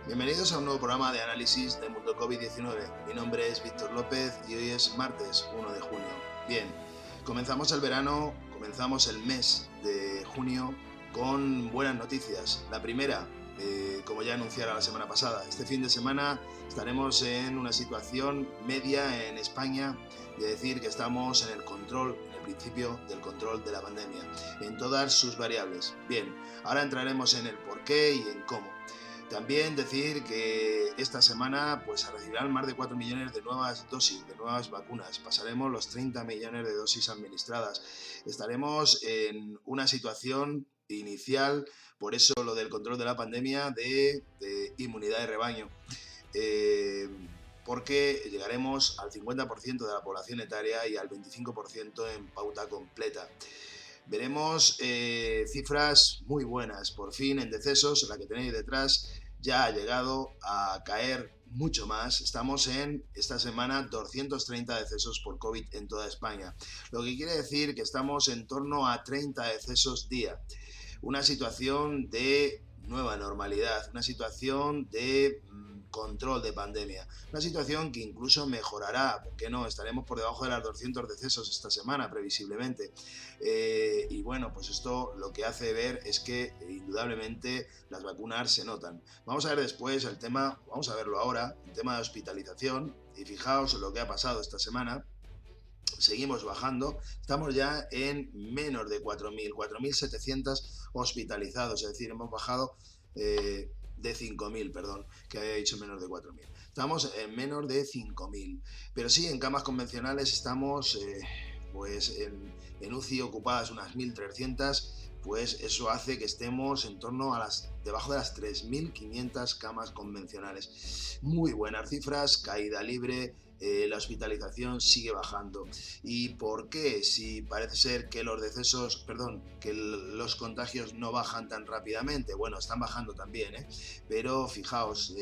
Bienvenidos a un nuevo programa de análisis del mundo COVID-19. Mi nombre es Víctor López y hoy es martes 1 de junio. Bien, comenzamos el verano, comenzamos el mes de junio con buenas noticias. La primera, como ya anunciara la semana pasada, este fin de semana estaremos en una situación media en España de decir que estamos en el control, en el principio del control de la pandemia, en todas sus variables. Bien, ahora entraremos en el por qué y en cómo. También decir que esta semana pues se recibirán más de 4 millones de nuevas dosis, de nuevas vacunas. Pasaremos los 30 millones de dosis administradas. Estaremos en una situación inicial, por eso lo del control de la pandemia, de inmunidad de rebaño. Porque llegaremos al 50% de la población etaria y al 25% en pauta completa. Veremos cifras muy buenas. Por fin en decesos, la que tenéis detrás, ya ha llegado a caer mucho más. Estamos en esta semana 230 decesos por COVID en toda España, lo que quiere decir que estamos en torno a 30 decesos día. Una situación de nueva normalidad, una situación de control de pandemia, una situación que incluso mejorará, ¿por qué no? Estaremos por debajo de las 200 decesos esta semana previsiblemente, y bueno, pues esto lo que hace ver es que indudablemente las vacunas se notan. Vamos a ver después el tema, vamos a verlo ahora, el tema de hospitalización, y fijaos en lo que ha pasado esta semana. Seguimos bajando, estamos ya en menos de 4.700 hospitalizados, es decir, hemos bajado de 5.000, perdón, que había dicho menos de 4.000. Estamos en menos de 5.000, pero sí, en camas convencionales estamos pues en UCI ocupadas unas 1.300, pues eso hace que estemos en torno a debajo de las 3.500 camas convencionales. Muy buenas cifras, caída libre, la hospitalización sigue bajando. ¿Y por qué? Si parece ser que los decesos, perdón, que los contagios no bajan tan rápidamente. Bueno, están bajando también, pero fijaos,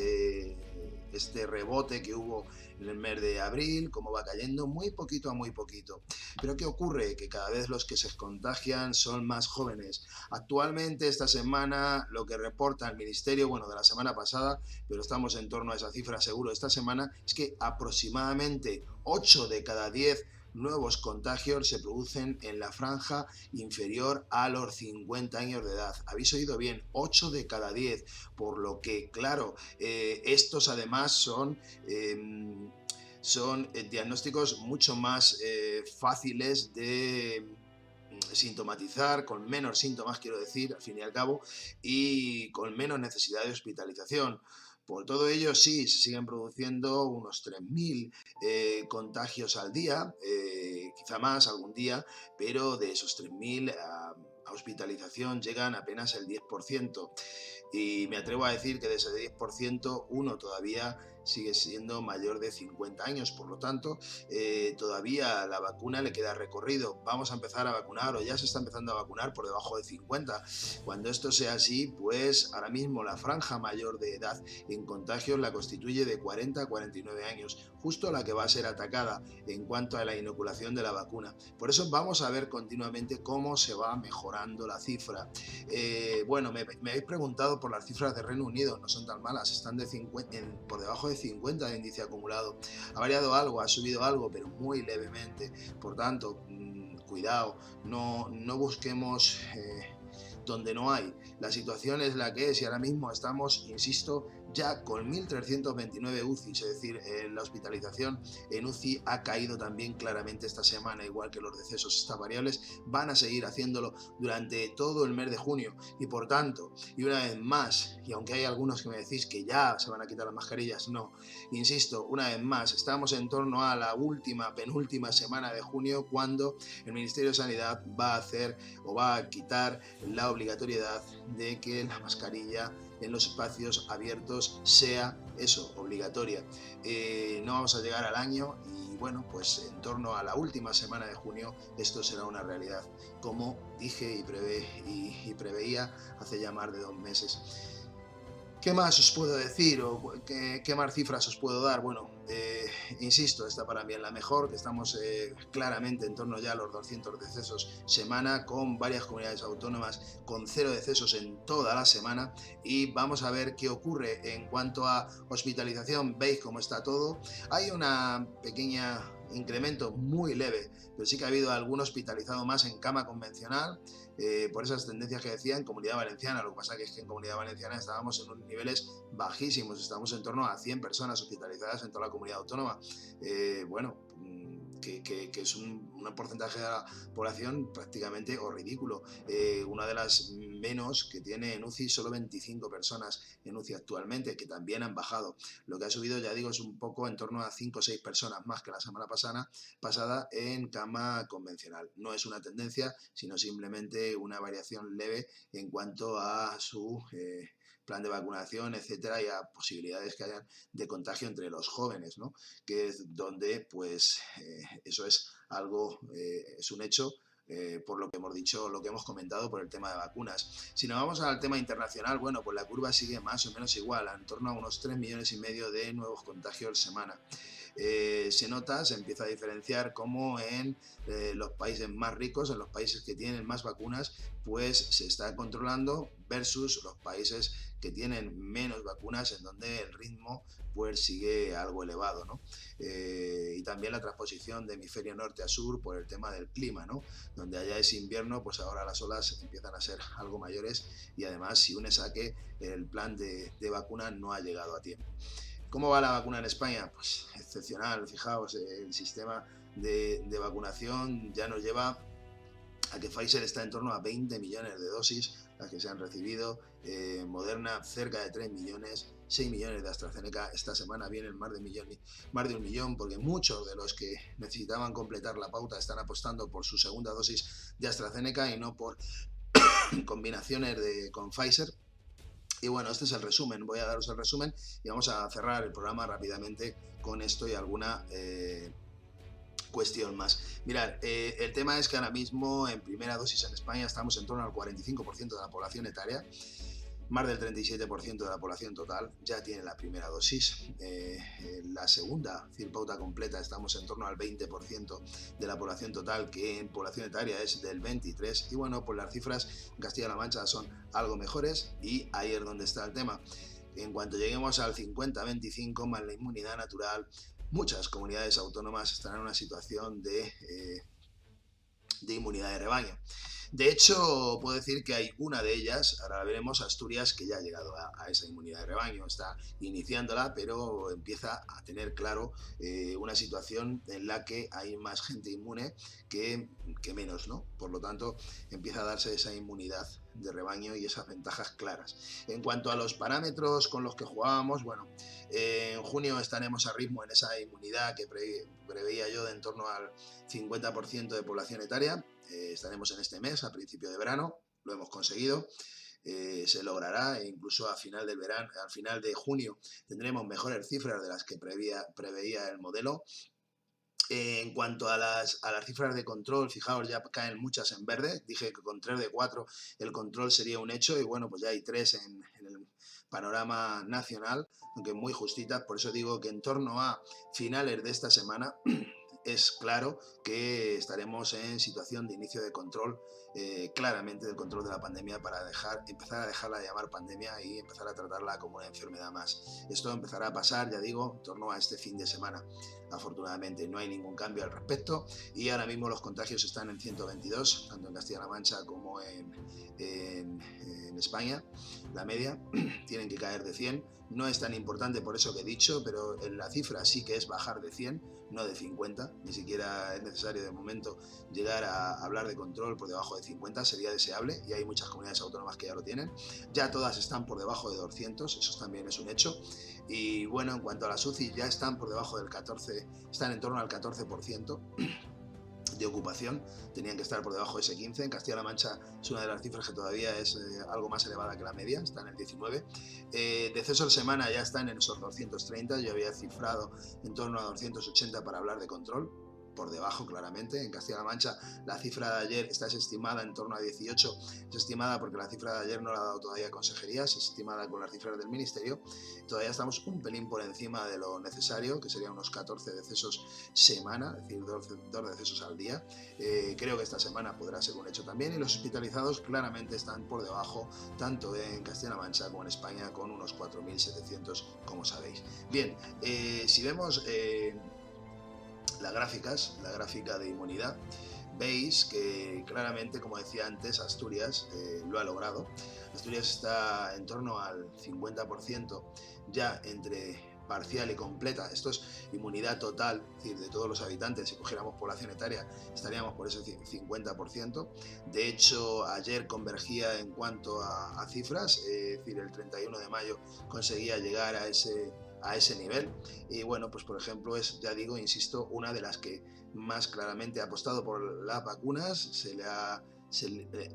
este rebote que hubo en el mes de abril, cómo va cayendo muy poquito a muy poquito. Pero ¿qué ocurre? Que cada vez los que se contagian son más jóvenes. Actualmente, esta semana, lo que reporta el Ministerio, bueno, de la semana pasada, pero estamos en torno a esa cifra seguro esta semana, es que aproximadamente 8 de cada 10 nuevos contagios se producen en la franja inferior a los 50 años de edad. Habéis oído bien, 8 de cada 10, por lo que, claro, estos además son diagnósticos mucho más fáciles de sintomatizar, con menos síntomas, quiero decir, al fin y al cabo, y con menos necesidad de hospitalización. Por todo ello, sí, se siguen produciendo unos 3.000 contagios al día, quizá más algún día, pero de esos 3.000 a hospitalización llegan apenas el 10%. Y me atrevo a decir que de ese 10%, uno todavía sigue siendo mayor de 50 años, por lo tanto, todavía la vacuna le queda recorrido. Vamos a empezar a vacunar, o ya se está empezando a vacunar por debajo de 50. Cuando esto sea así, pues ahora mismo la franja mayor de edad en contagios la constituye de 40 a 49 años, justo la que va a ser atacada en cuanto a la inoculación de la vacuna. Por eso vamos a ver continuamente cómo se va mejorando la cifra. Bueno, me habéis preguntado por las cifras de Reino Unido, no son tan malas, están por debajo de 50 de índice acumulado. Ha variado algo, ha subido algo, pero muy levemente. Por tanto, cuidado, no busquemos donde no hay. La situación es la que es y ahora mismo estamos, insisto, ya con 1.329 UCIs, es decir, la hospitalización en UCI ha caído también claramente esta semana, igual que los decesos. Estas variables van a seguir haciéndolo durante todo el mes de junio y por tanto, y una vez más, y aunque hay algunos que me decís que ya se van a quitar las mascarillas, no, insisto, una vez más, estamos en torno a la penúltima semana de junio cuando el Ministerio de Sanidad va a hacer o va a quitar la obligatoriedad de que la mascarilla en los espacios abiertos sea eso, obligatoria. No vamos a llegar al año y bueno, pues en torno a la última semana de junio esto será una realidad, como dije y preveía hace ya más de 2 meses. ¿Qué más os puedo decir o qué más cifras os puedo dar? Bueno, insisto, esta para mí es la mejor, que estamos claramente en torno ya a los 200 decesos semana, con varias comunidades autónomas con 0 decesos en toda la semana, y vamos a ver qué ocurre en cuanto a hospitalización. Veis cómo está todo. Hay una pequeña incremento muy leve, pero sí que ha habido algún hospitalizado más en cama convencional, por esas tendencias que decía en Comunidad Valenciana. Lo que pasa es que en Comunidad Valenciana estábamos en unos niveles bajísimos, estamos en torno a 100 personas hospitalizadas en toda la comunidad autónoma. Bueno, que es un porcentaje de la población prácticamente o ridículo. Una de las menos que tiene en UCI, solo 25 personas en UCI actualmente, que también han bajado. Lo que ha subido, ya digo, es un poco en torno a 5 o 6 personas más que la semana pasada en cama convencional. No es una tendencia, sino simplemente una variación leve en cuanto a su plan de vacunación, etcétera, y a posibilidades que hayan de contagio entre los jóvenes, ¿no? Que es donde, pues, eso es algo, es un hecho, por lo que hemos dicho, lo que hemos comentado por el tema de vacunas. Si nos vamos al tema internacional, bueno, pues la curva sigue más o menos igual, en torno a unos 3,5 millones de nuevos contagios semana. Se nota, se empieza a diferenciar cómo en los países más ricos, en los países que tienen más vacunas, pues se está controlando versus los países que tienen menos vacunas, en donde el ritmo pues sigue algo elevado, ¿no? Y también la transposición de hemisferio norte a sur por el tema del clima, ¿no? Donde allá es invierno, pues ahora las olas empiezan a ser algo mayores, y además si unes a que el plan de vacuna no ha llegado a tiempo. ¿Cómo va la vacuna en España? Pues excepcional. Fijaos, el sistema de vacunación ya nos lleva a que Pfizer está en torno a 20 millones de dosis las que se han recibido, Moderna cerca de 3 millones, 6 millones de AstraZeneca. Esta semana vienen más de un millón, porque muchos de los que necesitaban completar la pauta están apostando por su segunda dosis de AstraZeneca y no por combinaciones con Pfizer. Y bueno, este es el resumen, voy a daros el resumen y vamos a cerrar el programa rápidamente con esto y alguna cuestión más. Mirad, el tema es que ahora mismo en primera dosis en España estamos en torno al 45% de la población etaria. Más del 37% de la población total ya tiene la primera dosis. La segunda, pauta completa, estamos en torno al 20% de la población total, que en población etaria es del 23%. Y bueno, pues las cifras en Castilla-La Mancha son algo mejores, y ahí es donde está el tema. En cuanto lleguemos al 50-25 más la inmunidad natural, muchas comunidades autónomas estarán en una situación de inmunidad de rebaño. De hecho, puedo decir que hay una de ellas, ahora veremos, Asturias, que ya ha llegado a esa inmunidad de rebaño, está iniciándola, pero empieza a tener claro una situación en la que hay más gente inmune que menos, ¿no? Por lo tanto, empieza a darse esa inmunidad de rebaño y esas ventajas claras. En cuanto a los parámetros con los que jugábamos, bueno, en junio estaremos a ritmo en esa inmunidad que preveía yo de en torno al 50% de población etaria. Estaremos en este mes, a principio de verano, lo hemos conseguido. Se logrará, e incluso a final del verano, al final de junio tendremos mejores cifras de las que preveía el modelo. En cuanto a las cifras de control, fijaos, ya caen muchas en verde. Dije que con 3 de 4 el control sería un hecho, y bueno, pues ya hay 3 en el panorama nacional, aunque muy justitas. Por eso digo que en torno a finales de esta semana es claro que estaremos en situación de inicio de control, claramente del control de la pandemia, para empezar a dejarla de llamar pandemia y empezar a tratarla como una enfermedad más. Esto empezará a pasar, ya digo, en torno a este fin de semana. Afortunadamente no hay ningún cambio al respecto, y ahora mismo los contagios están en 122, tanto en Castilla-La Mancha como en España. La media tienen que caer de 100. No es tan importante por eso que he dicho, pero la cifra sí que es bajar de 100, no de 50. Ni siquiera es necesario de momento llegar a hablar de control por debajo de 50, sería deseable, y hay muchas comunidades autónomas que ya lo tienen. Ya todas están por debajo de 200, eso también es un hecho. Y bueno, en cuanto a las UCI, ya están por debajo del 14, están en torno al 14% de ocupación, tenían que estar por debajo de ese 15. En Castilla-La Mancha es una de las cifras que todavía es algo más elevada que la media, está en el 19. Decesos semana ya están en esos 230, yo había cifrado en torno a 280 para hablar de control. por debajo claramente. En Castilla-La Mancha la cifra de ayer está estimada en torno a 18, es estimada porque la cifra de ayer no la ha dado todavía Consejería, es estimada con las cifras del Ministerio. Todavía estamos un pelín por encima de lo necesario, que serían unos 14 decesos semana, es decir, 2 decesos al día. Creo que esta semana podrá ser un hecho también, y los hospitalizados claramente están por debajo, tanto en Castilla-La Mancha como en España, con unos 4.700, como sabéis. Bien, si vemos la gráfica de inmunidad, veis que claramente, como decía antes, Asturias lo ha logrado. Asturias está en torno al 50% ya entre parcial y completa. Esto es inmunidad total, es decir, de todos los habitantes. Si cogiéramos población etaria, estaríamos por ese 50%. De hecho, ayer convergía en cuanto a cifras, es decir, el 31 de mayo conseguía llegar a ese nivel. Y bueno, pues por ejemplo es, ya digo, insisto, una de las que más claramente ha apostado por las vacunas.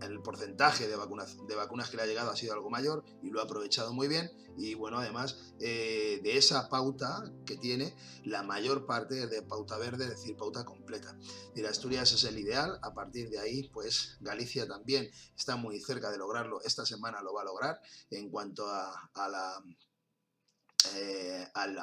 El porcentaje de vacunas que le ha llegado ha sido algo mayor y lo ha aprovechado muy bien. Y bueno, además de esa pauta que tiene, la mayor parte es de pauta verde, es decir, pauta completa. Y Asturias es el ideal. A partir de ahí, pues Galicia también está muy cerca de lograrlo. Esta semana lo va a lograr en cuanto a la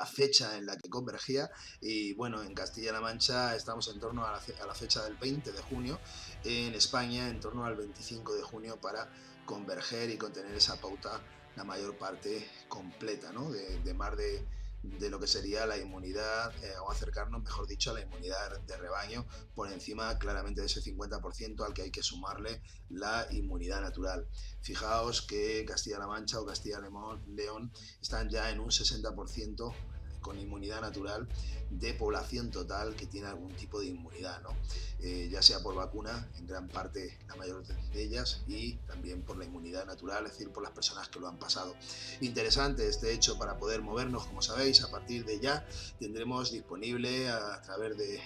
fecha en la que convergía. Y bueno, en Castilla-La Mancha estamos en torno a la fecha del 20 de junio, en España en torno al 25 de junio para converger y contener esa pauta la mayor parte completa, ¿no? de más de lo que sería la inmunidad, o acercarnos, mejor dicho, a la inmunidad de rebaño, por encima claramente de ese 50% al que hay que sumarle la inmunidad natural. Fijaos que Castilla-La Mancha o Castilla-León están ya en un 60% con inmunidad natural de población total que tiene algún tipo de inmunidad, ¿no? Ya sea por vacuna, en gran parte la mayor de ellas, y también por la inmunidad natural, es decir, por las personas que lo han pasado. Interesante este hecho para poder movernos. Como sabéis, a partir de ya tendremos disponible a través de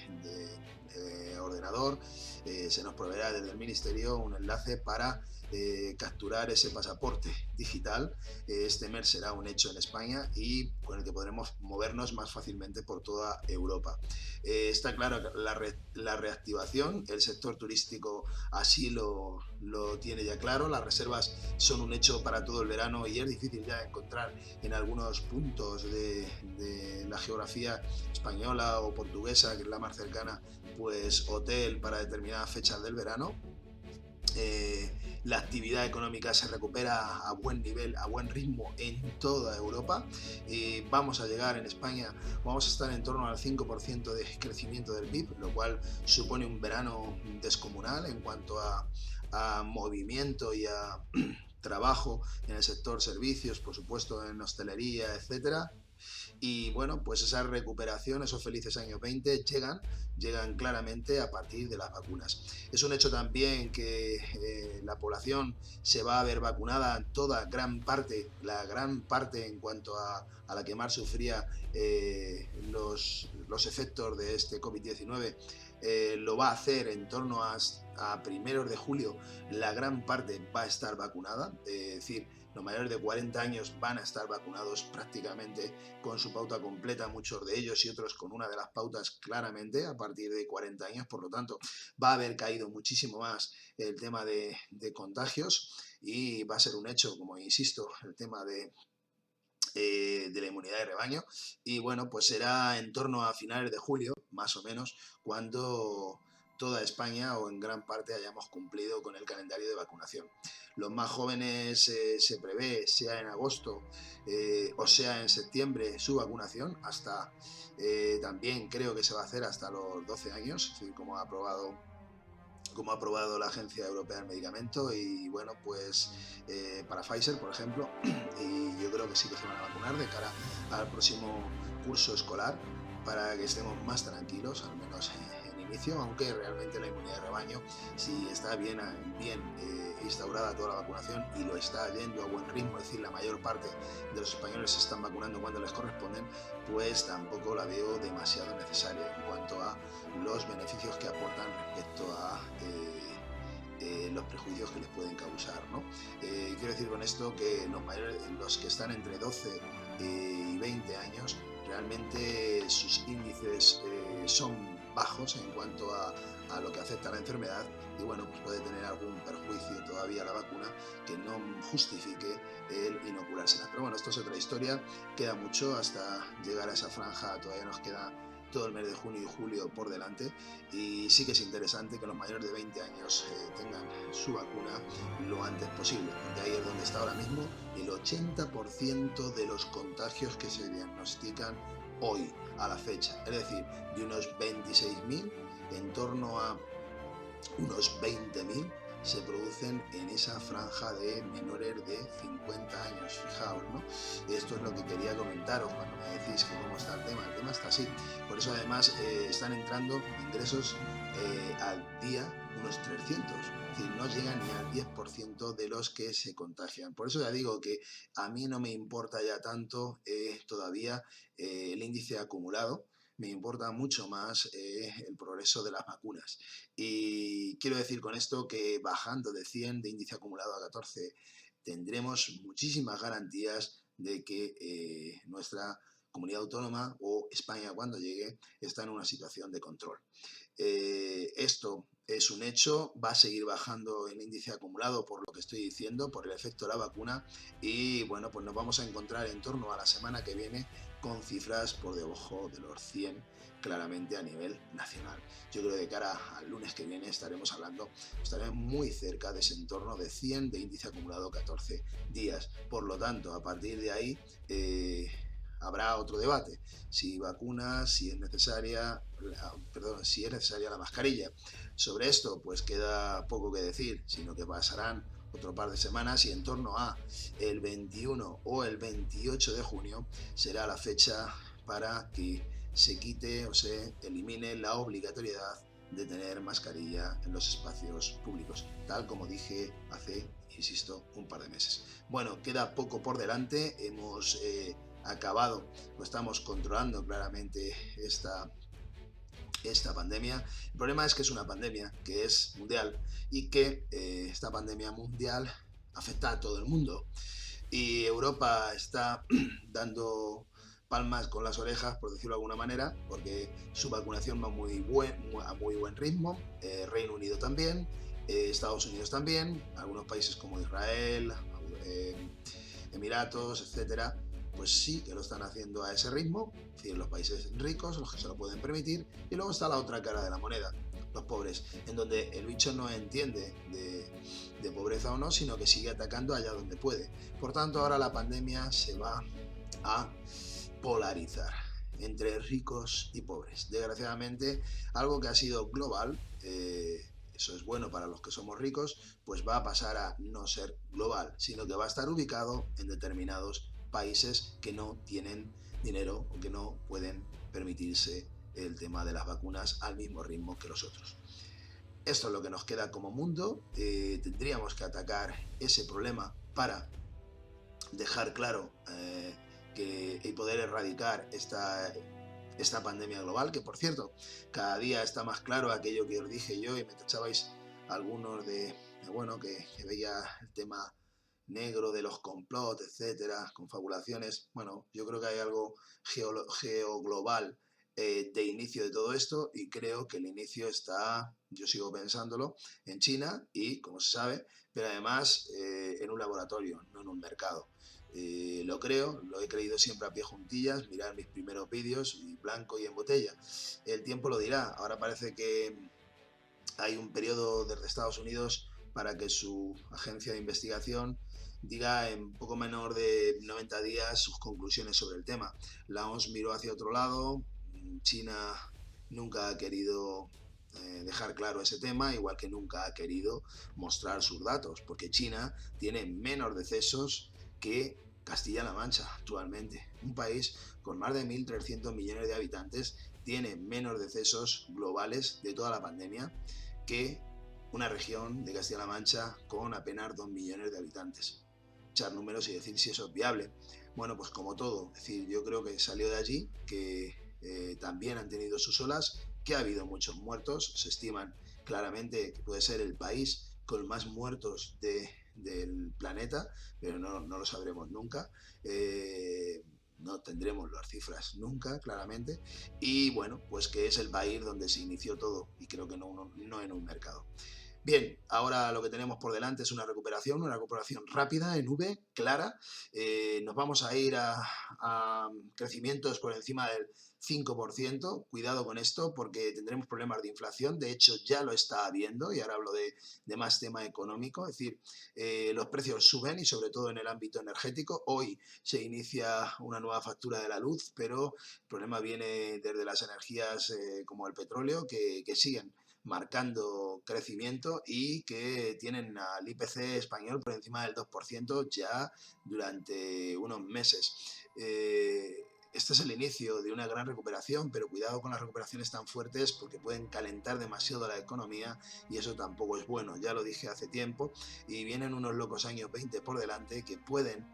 ordenador, se nos proveerá desde el Ministerio un enlace para capturar ese pasaporte digital. Este mes será un hecho en España y con el que podremos movernos más fácilmente por toda Europa. Está claro que la reactivación, el sector turístico así lo tiene ya claro. Las reservas son un hecho para todo el verano y es difícil ya encontrar en algunos puntos de la geografía española o portuguesa, que es la más cercana, pues hotel para determinadas fechas del verano. La actividad económica se recupera a buen nivel, a buen ritmo en toda Europa. Vamos a llegar en España, vamos a estar en torno al 5% de crecimiento del PIB, lo cual supone un verano descomunal en cuanto a movimiento y a trabajo en el sector servicios, por supuesto en hostelería, etcétera. Y bueno, pues esa recuperación, esos felices años 20 llegan claramente a partir de las vacunas. Es un hecho también que la población se va a ver vacunada, la gran parte en cuanto a la que más sufría los efectos de este COVID-19, lo va a hacer en torno a primeros de julio. La gran parte va a estar vacunada, es decir, los mayores de 40 años van a estar vacunados prácticamente con su pauta completa, muchos de ellos, y otros con una de las pautas claramente a partir de 40 años. Por lo tanto, va a haber caído muchísimo más el tema de contagios y va a ser un hecho, como insisto, el tema de la inmunidad de rebaño. Y bueno, pues será en torno a finales de julio, más o menos, cuando toda España o en gran parte hayamos cumplido con el calendario de vacunación. Los más jóvenes se prevé, sea en agosto o sea en septiembre, su vacunación. Hasta también creo que se va a hacer hasta los 12 años, es decir, como ha aprobado la Agencia Europea del Medicamento. Y bueno, pues para Pfizer, por ejemplo, y yo creo que sí que se van a vacunar de cara al próximo curso escolar, para que estemos más tranquilos, al menos en inicio, aunque realmente la inmunidad de rebaño, si está bien instaurada toda la vacunación, y lo está yendo a buen ritmo, es decir, la mayor parte de los españoles se están vacunando cuando les corresponden, pues tampoco la veo demasiado necesaria en cuanto a los beneficios que aportan respecto a los prejuicios que les pueden causar, ¿no? Quiero decir con esto que los que están entre 12 y 20 años, realmente sus índices son bajos en cuanto a lo que afecta a la enfermedad, y bueno, pues puede tener algún perjuicio todavía la vacuna que no justifique el inoculársela. Pero bueno, esto es otra historia, queda mucho hasta llegar a esa franja, todavía nos queda todo el mes de junio y julio por delante, y sí que es interesante que los mayores de 20 años tengan su vacuna lo antes posible, porque ahí es donde está ahora mismo el 80% de los contagios que se diagnostican hoy a la fecha, es decir, de unos 26.000, en torno a unos 20.000 se producen en esa franja de menores de 50 años, fijaos, ¿no? Esto es lo que quería comentaros cuando me decís que cómo está el tema está así. Por eso además están entrando ingresos al día unos 300, es decir, no llegan ni al 10% de los que se contagian. Por eso ya digo que a mí no me importa ya tanto todavía el índice acumulado, me importa mucho más el progreso de las vacunas. Y quiero decir con esto que bajando de 100 de índice acumulado a 14 tendremos muchísimas garantías de que nuestra comunidad autónoma o España cuando llegue está en una situación de control. Esto es un hecho, va a seguir bajando el índice acumulado por lo que estoy diciendo, por el efecto de la vacuna, y bueno, pues nos vamos a encontrar en torno a la semana que viene con cifras por debajo de los 100 claramente a nivel nacional. Yo creo que de cara al lunes que viene estaremos muy cerca de ese entorno de 100 de índice acumulado 14 días. Por lo tanto, a partir de ahí habrá otro debate, si vacunas, si es necesaria la mascarilla. Sobre esto pues queda poco que decir, sino que pasarán otro par de semanas y en torno a el 21 o el 28 de junio será la fecha para que se quite o se elimine la obligatoriedad de tener mascarilla en los espacios públicos, tal como dije hace, insisto, un par de meses. Bueno, queda poco por delante, hemos acabado, lo estamos controlando claramente esta pandemia. El problema es que es una pandemia que es mundial y que esta pandemia mundial afecta a todo el mundo. Y Europa está dando palmas con las orejas, por decirlo de alguna manera, porque su vacunación va a muy buen ritmo, Reino Unido también, Estados Unidos también, algunos países como Israel, Emiratos, etcétera, pues sí que lo están haciendo a ese ritmo, es decir, los países ricos, los que se lo pueden permitir, y luego está la otra cara de la moneda, los pobres, en donde el bicho no entiende de pobreza o no, sino que sigue atacando allá donde puede. Por tanto, ahora la pandemia se va a polarizar entre ricos y pobres. Desgraciadamente, algo que ha sido global, eso es bueno para los que somos ricos, pues va a pasar a no ser global, sino que va a estar ubicado en determinados países que no tienen dinero o que no pueden permitirse el tema de las vacunas al mismo ritmo que los otros. Esto es lo que nos queda como mundo. Tendríamos que atacar ese problema para dejar claro y poder erradicar esta pandemia global, que por cierto, cada día está más claro aquello que os dije yo y me tachabais algunos de bueno, que veía el tema negro de los complots, etcétera, confabulaciones. Bueno, yo creo que hay algo geoglobal de inicio de todo esto, y creo que el inicio está, yo sigo pensándolo, en China y, como se sabe, pero además en un laboratorio, no en un mercado. Lo creo, lo he creído siempre a pie juntillas, mirar mis primeros vídeos, y blanco y en botella. El tiempo lo dirá. Ahora parece que hay un periodo desde Estados Unidos para que su agencia de investigación diga en poco menor de 90 días sus conclusiones sobre el tema. La OMS miró hacia otro lado, China nunca ha querido dejar claro ese tema, igual que nunca ha querido mostrar sus datos, porque China tiene menos decesos que Castilla-La Mancha actualmente. Un país con más de 1.300 millones de habitantes tiene menos decesos globales de toda la pandemia que una región de Castilla-La Mancha con apenas 2 millones de habitantes. Echar números y decir si eso es viable. Bueno, pues como todo, es decir, yo creo que salió de allí, que también han tenido sus olas, que ha habido muchos muertos, se estiman claramente que puede ser el país con más muertos del planeta, pero no lo sabremos nunca. No obtendremos las cifras nunca, claramente, y bueno, pues que es el país donde se inició todo, y creo que no en un mercado. Bien, ahora lo que tenemos por delante es una recuperación rápida en V, clara. Nos vamos a ir a crecimientos por encima del 5%. Cuidado con esto porque tendremos problemas de inflación. De hecho, ya lo está habiendo y ahora hablo de más tema económico. Es decir, los precios suben y sobre todo en el ámbito energético. Hoy se inicia una nueva factura de la luz, pero el problema viene desde las energías como el petróleo que siguen marcando crecimiento y que tienen al IPC español por encima del 2% ya durante unos meses. Este es el inicio de una gran recuperación, pero cuidado con las recuperaciones tan fuertes porque pueden calentar demasiado la economía y eso tampoco es bueno. Ya lo dije hace tiempo y vienen unos locos años 20 por delante que pueden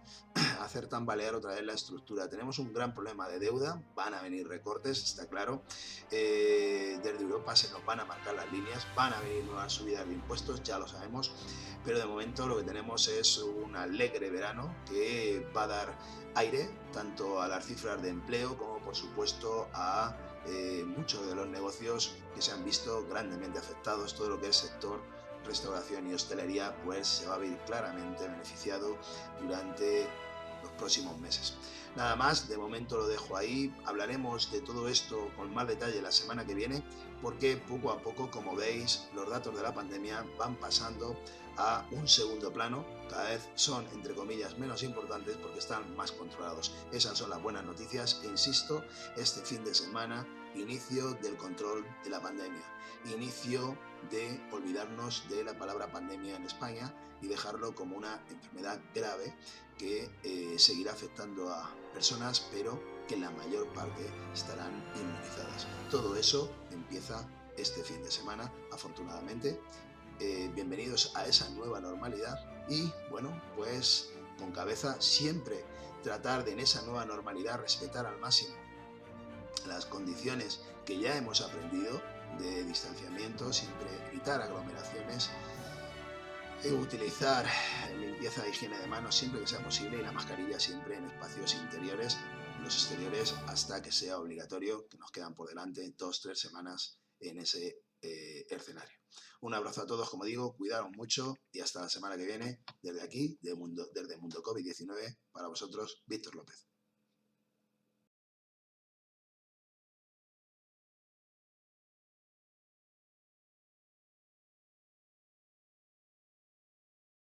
hacer tambalear otra vez la estructura. Tenemos un gran problema de deuda, van a venir recortes, está claro. Desde Europa se nos van a marcar las líneas, van a venir nuevas subidas de impuestos, ya lo sabemos, pero de momento lo que tenemos es un alegre verano que va a dar aire tanto a las cifras de empleo como por supuesto a muchos de los negocios que se han visto grandemente afectados. Todo lo que es sector restauración y hostelería pues se va a ver claramente beneficiado durante los próximos meses. Nada más, de momento lo dejo ahí. Hablaremos de todo esto con más detalle la semana que viene porque poco a poco, como veis, los datos de la pandemia van pasando a un segundo plano. Cada vez son, entre comillas, menos importantes porque están más controlados. Esas son las buenas noticias e insisto, este fin de semana, inicio del control de la pandemia. Inicio de olvidarnos de la palabra pandemia en España y dejarlo como una enfermedad grave que seguirá afectando a personas, pero que la mayor parte estarán inmunizadas. Todo eso empieza este fin de semana, afortunadamente. Bienvenidos a esa nueva normalidad y, bueno, pues con cabeza siempre tratar de en esa nueva normalidad respetar al máximo las condiciones que ya hemos aprendido de distanciamiento, siempre evitar aglomeraciones, utilizar limpieza e higiene de manos siempre que sea posible y la mascarilla siempre en espacios interiores, los exteriores hasta que sea obligatorio, que nos quedan por delante 2-3 semanas en ese escenario. Un abrazo a todos, como digo, cuidaros mucho y hasta la semana que viene, desde aquí, desde Mundo COVID-19, para vosotros, Víctor López.